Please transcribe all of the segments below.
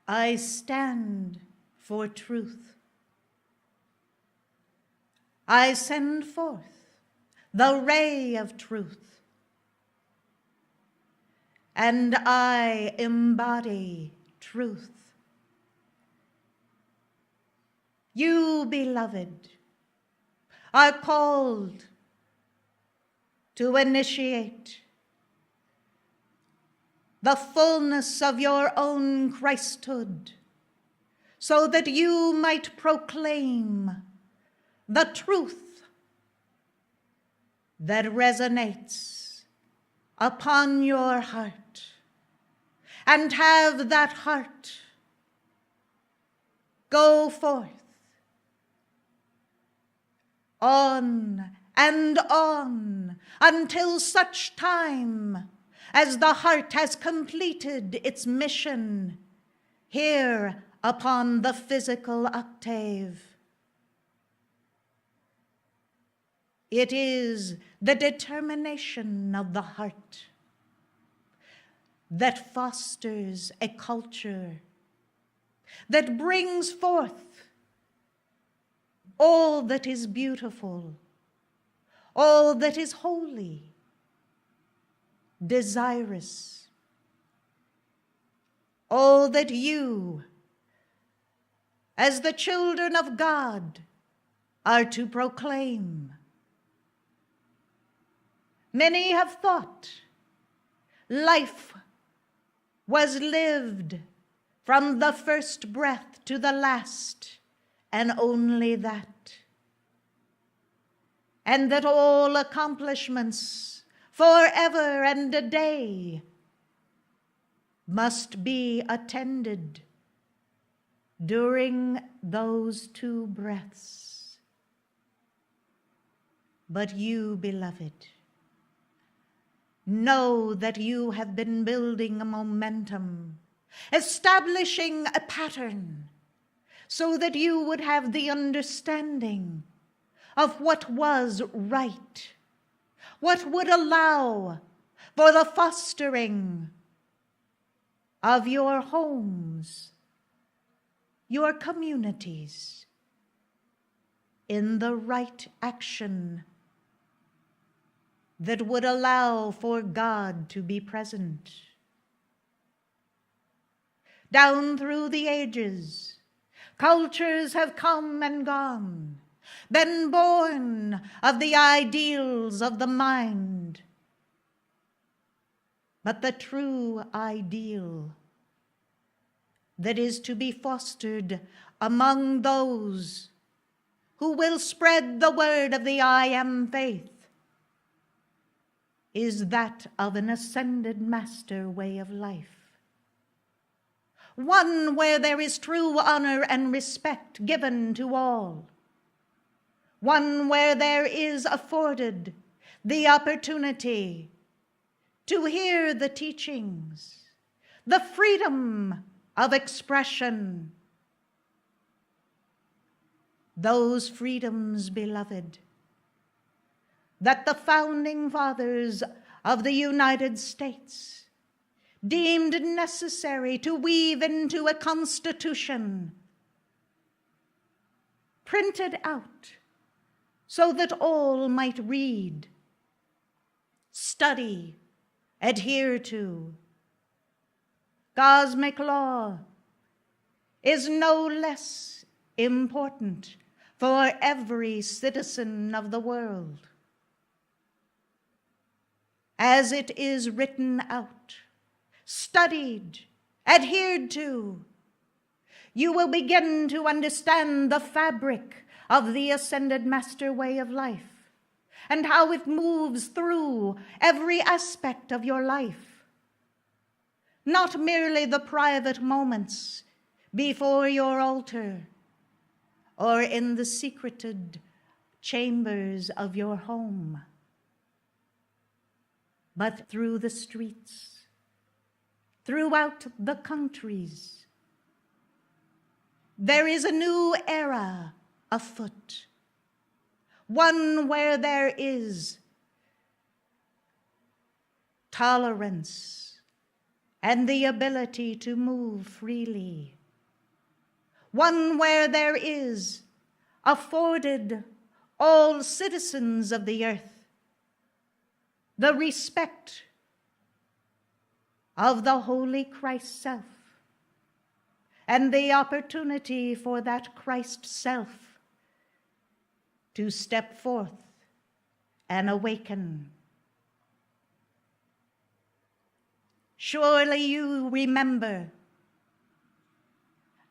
I stand for truth. I send forth the ray of truth, and I embody truth. You, beloved, are called to initiate the fullness of your own Christhood, so that you might proclaim the truth that resonates upon your heart, and have that heart go forth on and on until such time as the heart has completed its mission here upon the physical octave. It is the determination of the heart that fosters a culture that brings forth all that is beautiful, all that is holy, desirous, all that you, as the children of God, are to proclaim. Many have thought life was lived from the first breath to the last, and only that. And that all accomplishments forever and a day must be attended during those 2 breaths. But you, beloved, know that you have been building a momentum, establishing a pattern, so that you would have the understanding of what was right, what would allow for the fostering of your homes, your communities, in the right action that would allow for God to be present. Down through the ages, cultures have come and gone, been born of the ideals of the mind. But the true ideal that is to be fostered among those who will spread the word of the I am faith is that of an ascended master way of life. One where there is true honor and respect given to all. One where there is afforded the opportunity to hear the teachings, the freedom of expression. Those freedoms, beloved, that the founding fathers of the United States deemed necessary to weave into a constitution, printed out so that all might read, study, adhere to. Cosmic law is no less important for every citizen of the world. As it is written out, studied, adhered to, you will begin to understand the fabric of the ascended master way of life and how it moves through every aspect of your life. Not merely the private moments before your altar or in the secreted chambers of your home, but through the streets, throughout the countries. There is a new era afoot, one where there is tolerance and the ability to move freely, one where there is afforded all citizens of the earth the respect of the Holy Christ self, and the opportunity for that Christ self to step forth and awaken. Surely you remember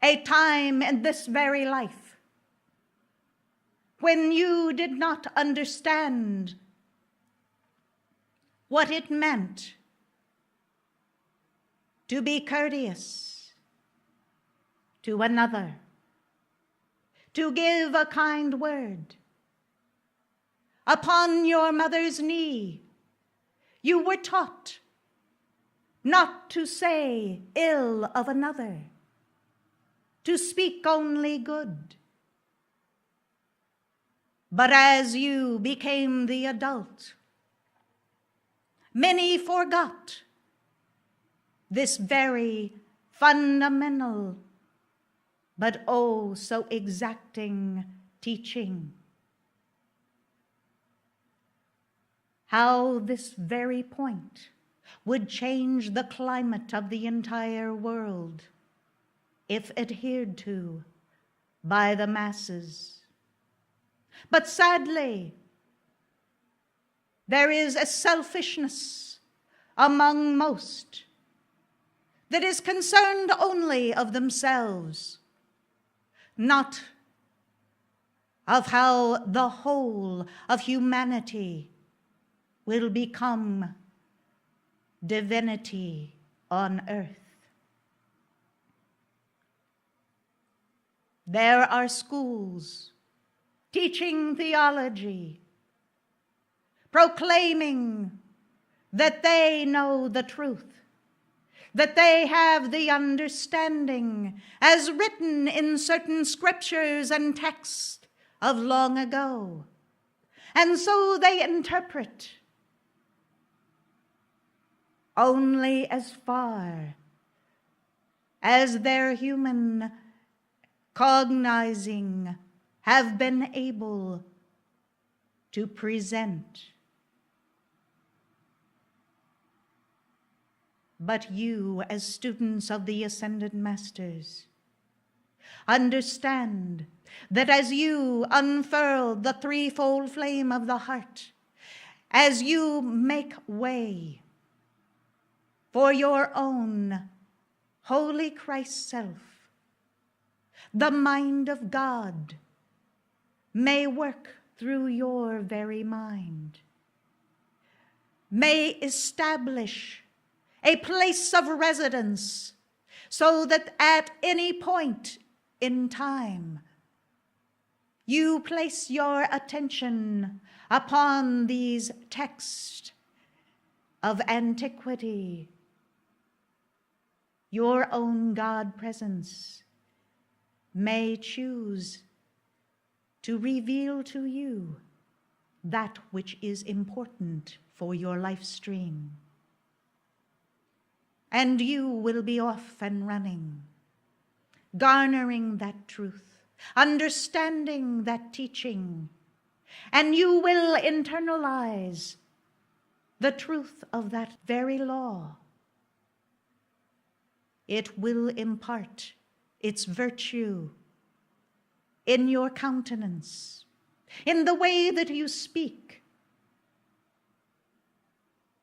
a time in this very life when you did not understand what it meant to be courteous to another, to give a kind word. Upon your mother's knee, you were taught not to say ill of another, to speak only good. But as you became the adult, many forgot this very fundamental but oh so exacting teaching. How this very point would change the climate of the entire world if adhered to by the masses. But sadly, there is a selfishness among most that is concerned only of themselves, not of how the whole of humanity will become divinity on earth. There are schools teaching theology, proclaiming that they know the truth, that they have the understanding as written in certain scriptures and texts of long ago. And so they interpret only as far as their human cognizing have been able to present. But you, as students of the Ascended Masters, understand that as you unfurl the threefold flame of the heart, as you make way for your own Holy Christ self, the mind of God may work through your very mind, may establish a place of residence, so that at any point in time, you place your attention upon these texts of antiquity. Your own God presence may choose to reveal to you that which is important for your life stream. And you will be off and running, garnering that truth, understanding that teaching, and you will internalize the truth of that very law. It will impart its virtue in your countenance, in the way that you speak,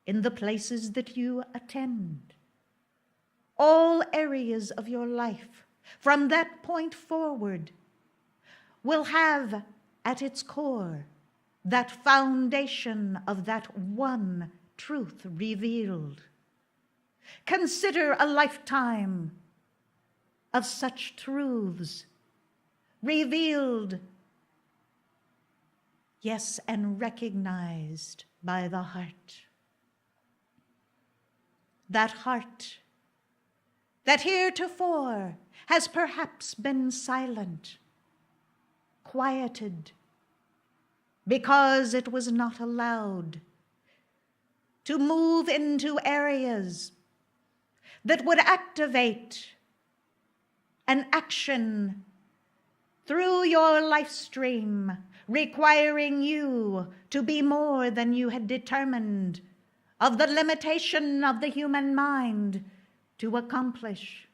in the places that you attend. All areas of your life from that point forward will have at its core that foundation of that one truth revealed. Consider a lifetime of such truths revealed, yes, and recognized by the heart. That heart that heretofore has perhaps been silent, quieted, because it was not allowed to move into areas that would activate an action through your life stream, requiring you to be more than you had determined of the limitation of the human mind to accomplish.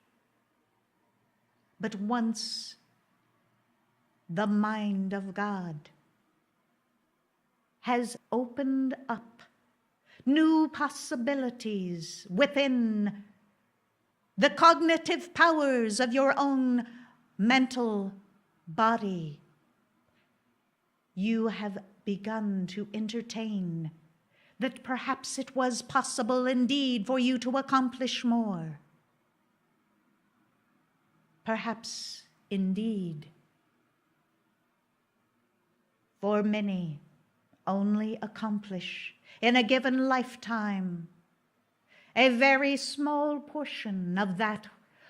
But once the mind of God has opened up new possibilities within the cognitive powers of your own mental body, you have begun to entertain that perhaps it was possible indeed for you to accomplish more. Perhaps indeed, for many only accomplish in a given lifetime a very small portion of that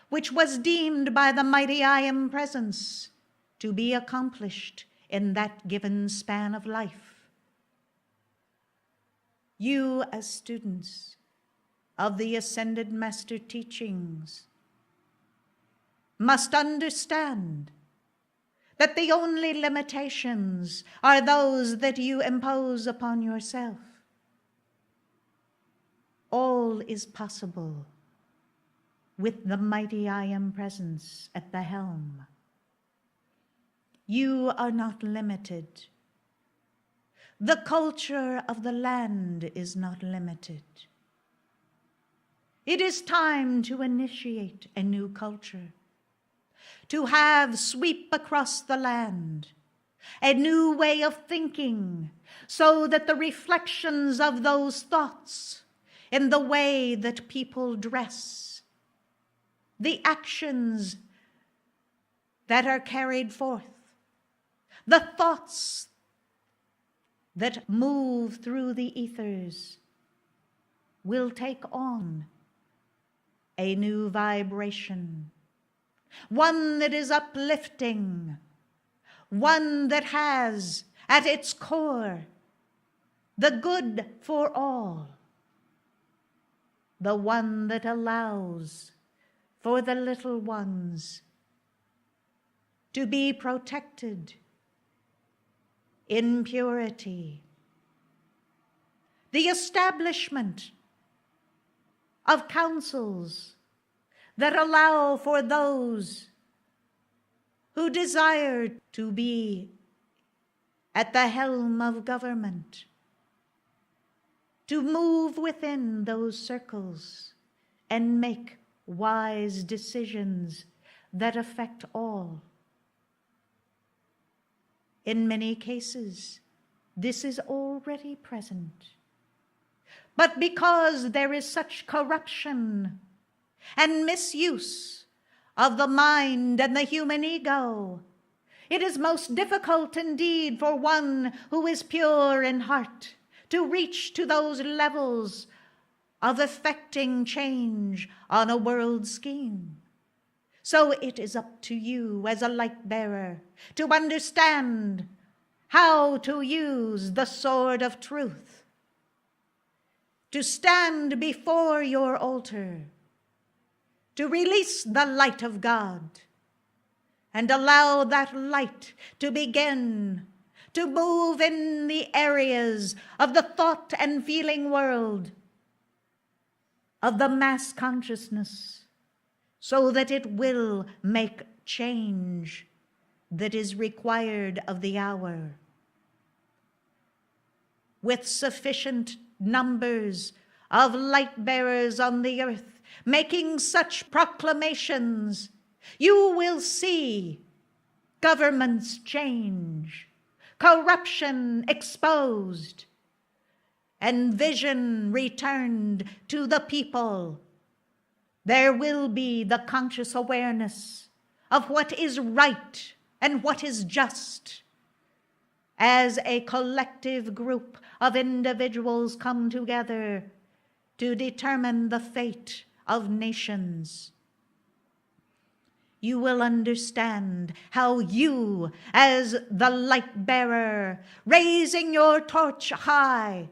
which was deemed by the mighty I Am Presence to be accomplished in that given span of life. You, as students of the Ascended Master teachings, must understand that the only limitations are those that you impose upon yourself. All is possible with the mighty I Am Presence at the helm. You are not limited. The culture of the land is not limited. It is time to initiate a new culture, to have sweep across the land a new way of thinking, so that the reflections of those thoughts in the way that people dress, the actions that are carried forth, the thoughts that move through the ethers will take on a new vibration, one that is uplifting, one that has at its core the good for all, the one that allows for the little ones to be protected in purity, the establishment of councils that allow for those who desire to be at the helm of government to move within those circles and make wise decisions that affect all. In many cases, this is already present. But because there is such corruption and misuse of the mind and the human ego, it is most difficult indeed for one who is pure in heart to reach to those levels of effecting change on a world scheme. So it is up to you as a light bearer to understand how to use the sword of truth, to stand before your altar, to release the light of God, and allow that light to begin to move in the areas of the thought and feeling world of the mass consciousness, so that it will make change that is required of the hour. With sufficient numbers of light bearers on the earth making such proclamations, you will see governments change, corruption exposed, and vision returned to the people. There will be the conscious awareness of what is right and what is just, as a collective group of individuals come together to determine the fate of nations. You will understand how you, as the light bearer, raising your torch high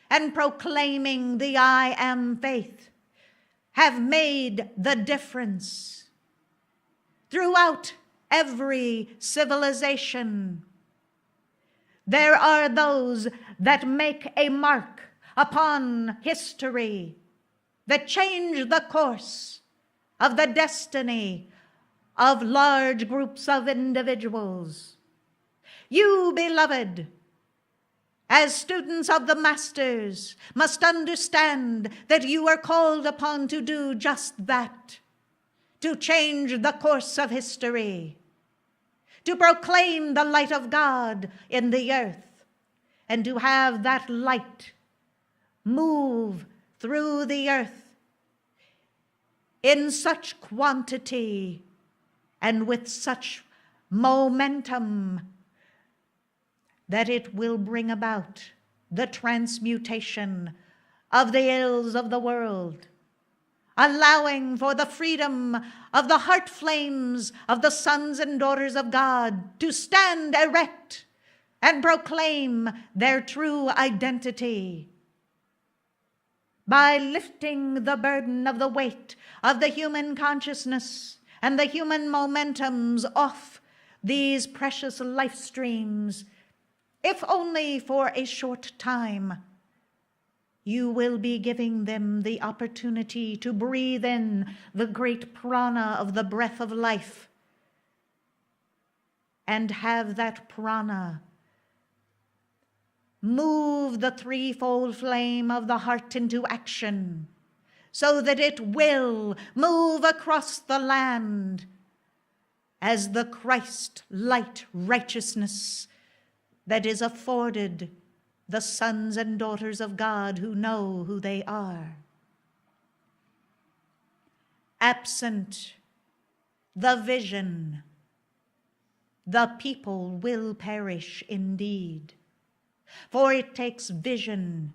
and proclaiming the I Am faith, have made the difference. Throughout every civilization, there are those that make a mark upon history, that change the course of the destiny of large groups of individuals. You, beloved, as students of the masters, must understand that you are called upon to do just that, to change the course of history, to proclaim the light of God in the earth, and to have that light move through the earth in such quantity and with such momentum that it will bring about the transmutation of the ills of the world, allowing for the freedom of the heart flames of the sons and daughters of God to stand erect and proclaim their true identity. By lifting the burden of the weight of the human consciousness and the human momentums off these precious life streams, if only for a short time, you will be giving them the opportunity to breathe in the great prana of the breath of life and have that prana move the threefold flame of the heart into action, so that it will move across the land as the Christ light righteousness that is afforded the sons and daughters of God who know who they are. Absent the vision, the people will perish indeed. For it takes vision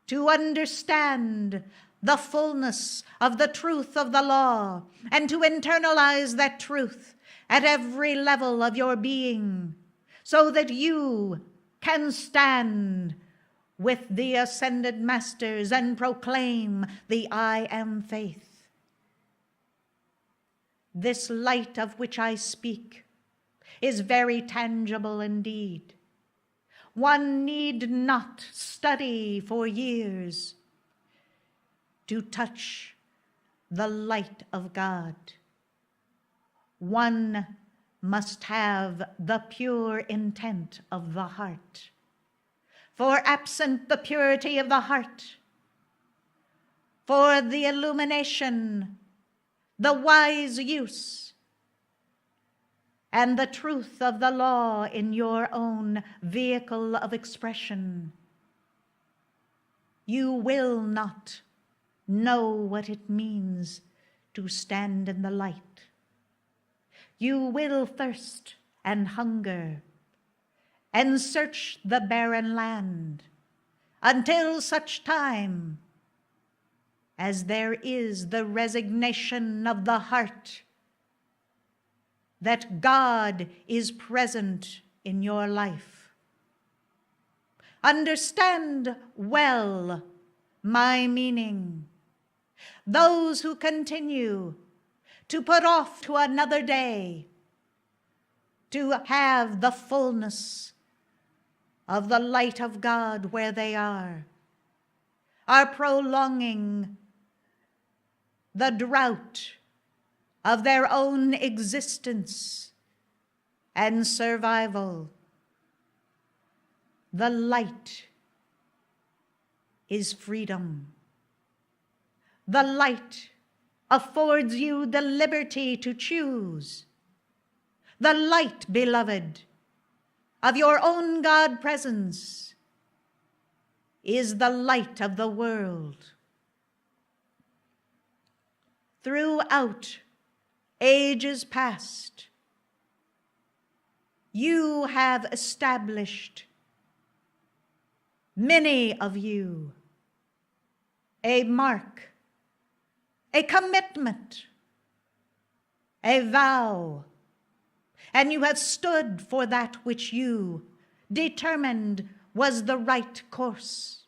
to understand the fullness of the truth of the law and to internalize that truth at every level of your being, so that you can stand with the ascended masters and proclaim the I am faith. This light of which I speak is very tangible indeed. One need not study for years to touch the light of God. One must have the pure intent of the heart. For absent the purity of the heart, for the illumination, the wise use, and the truth of the law in your own vehicle of expression, you will not know what it means to stand in the light. You will thirst and hunger and search the barren land until such time as there is the resignation of the heart that God is present in your life. Understand well my meaning. Those who continue to put off to another day to have the fullness of the light of God where they are prolonging the drought of their own existence and survival. The light is freedom. The light affords you the liberty to choose. The light, beloved, of your own God presence is the light of the world. Throughout ages past, you have established, many of you, a mark, a commitment, a vow, and you have stood for that which you determined was the right course.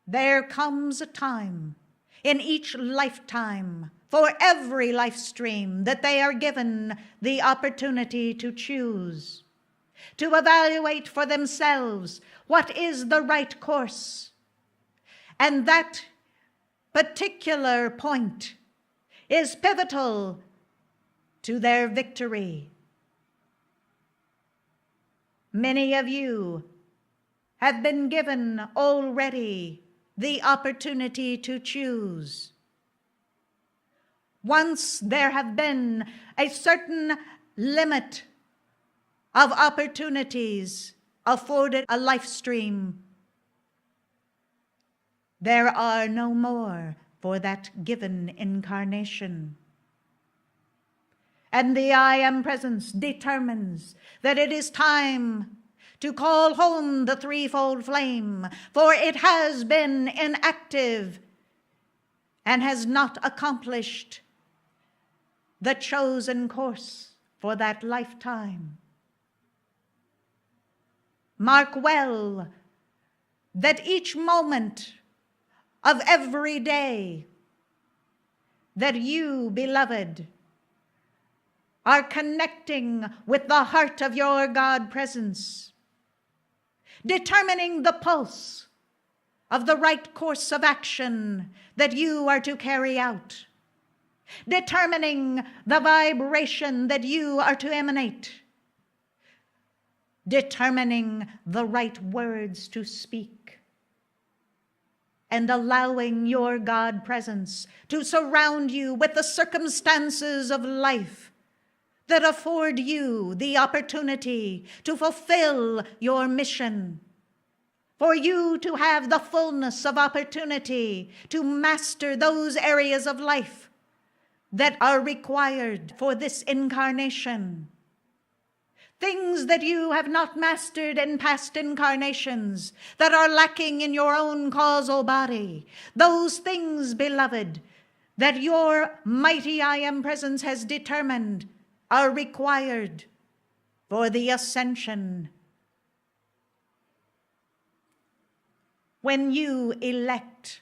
There comes a time in each lifetime for every life stream that they are given the opportunity to choose, to evaluate for themselves what is the right course. And that particular point is pivotal to their victory. Many of you have been given already the opportunity to choose. Once there have been a certain limit of opportunities afforded a life stream, there are no more for that given incarnation. And the I Am Presence determines that it is time to call home the threefold flame, for it has been inactive and has not accomplished the chosen course for that lifetime. Mark well that each moment of every day that you, beloved, are connecting with the heart of your God presence, determining the pulse of the right course of action that you are to carry out, determining the vibration that you are to emanate, determining the right words to speak, and allowing your God presence to surround you with the circumstances of life that afford you the opportunity to fulfill your mission, for you to have the fullness of opportunity to master those areas of life that are required for this incarnation. Things that you have not mastered in past incarnations, that are lacking in your own causal body. Those things, beloved, that your mighty I Am Presence has determined are required for the ascension. When you elect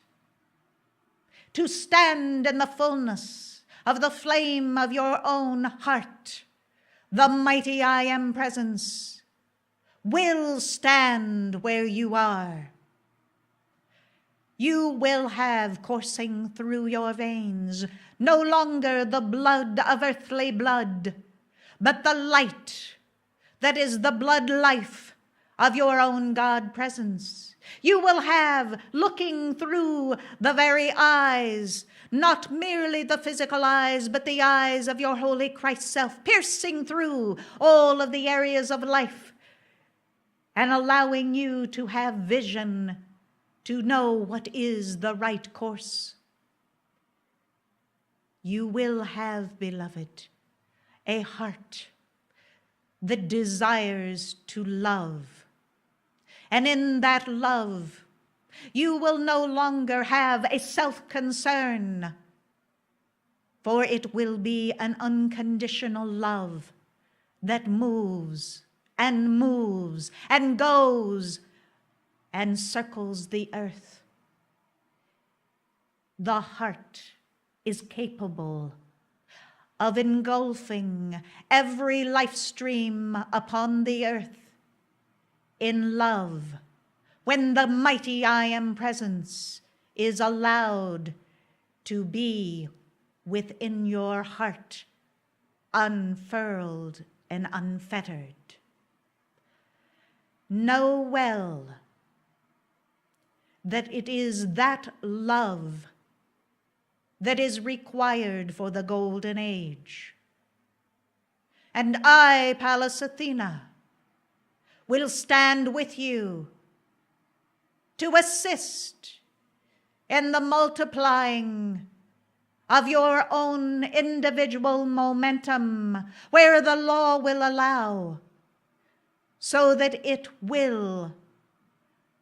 to stand in the fullness of the flame of your own heart, the mighty I Am Presence will stand where you are. You will have coursing through your veins no longer the blood of earthly blood, but the light that is the blood life of your own God presence. You will have, looking through the very eyes, not merely the physical eyes, but the eyes of your holy Christ self, piercing through all of the areas of life and allowing you to have vision to know what is the right course. You will have, beloved, a heart that desires to love. And in that love, you will no longer have a self-concern, for it will be an unconditional love that moves and goes and circles the earth. The heart is capable of engulfing every life stream upon the earth in love, when the mighty I Am Presence is allowed to be within your heart, unfurled and unfettered. Know well that it is that love that is required for the golden age. And I, Pallas Athena, will stand with you to assist in the multiplying of your own individual momentum where the law will allow, so that it will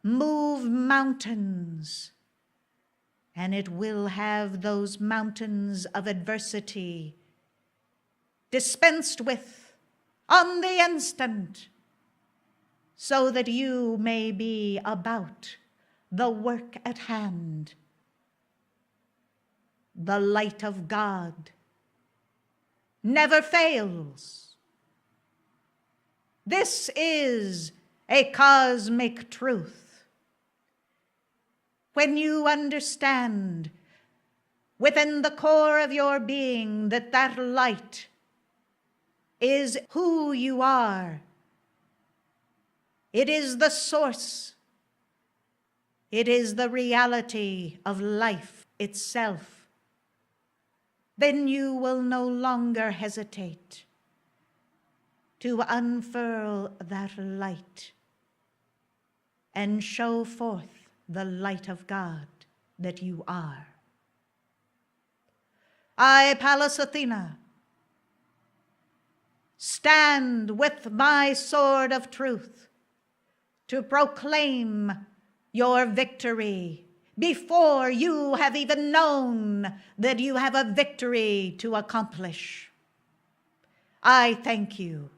move mountains, and it will have those mountains of adversity dispensed with on the instant, so that you may be about the work at hand. The light of God never fails. This is a cosmic truth. When you understand within the core of your being that that light is who you are, it is the source, it is the reality of life itself, then you will no longer hesitate to unfurl that light and show forth the light of God that you are. I, Pallas Athena, stand with my sword of truth to proclaim your victory before you have even known that you have a victory to accomplish. I thank you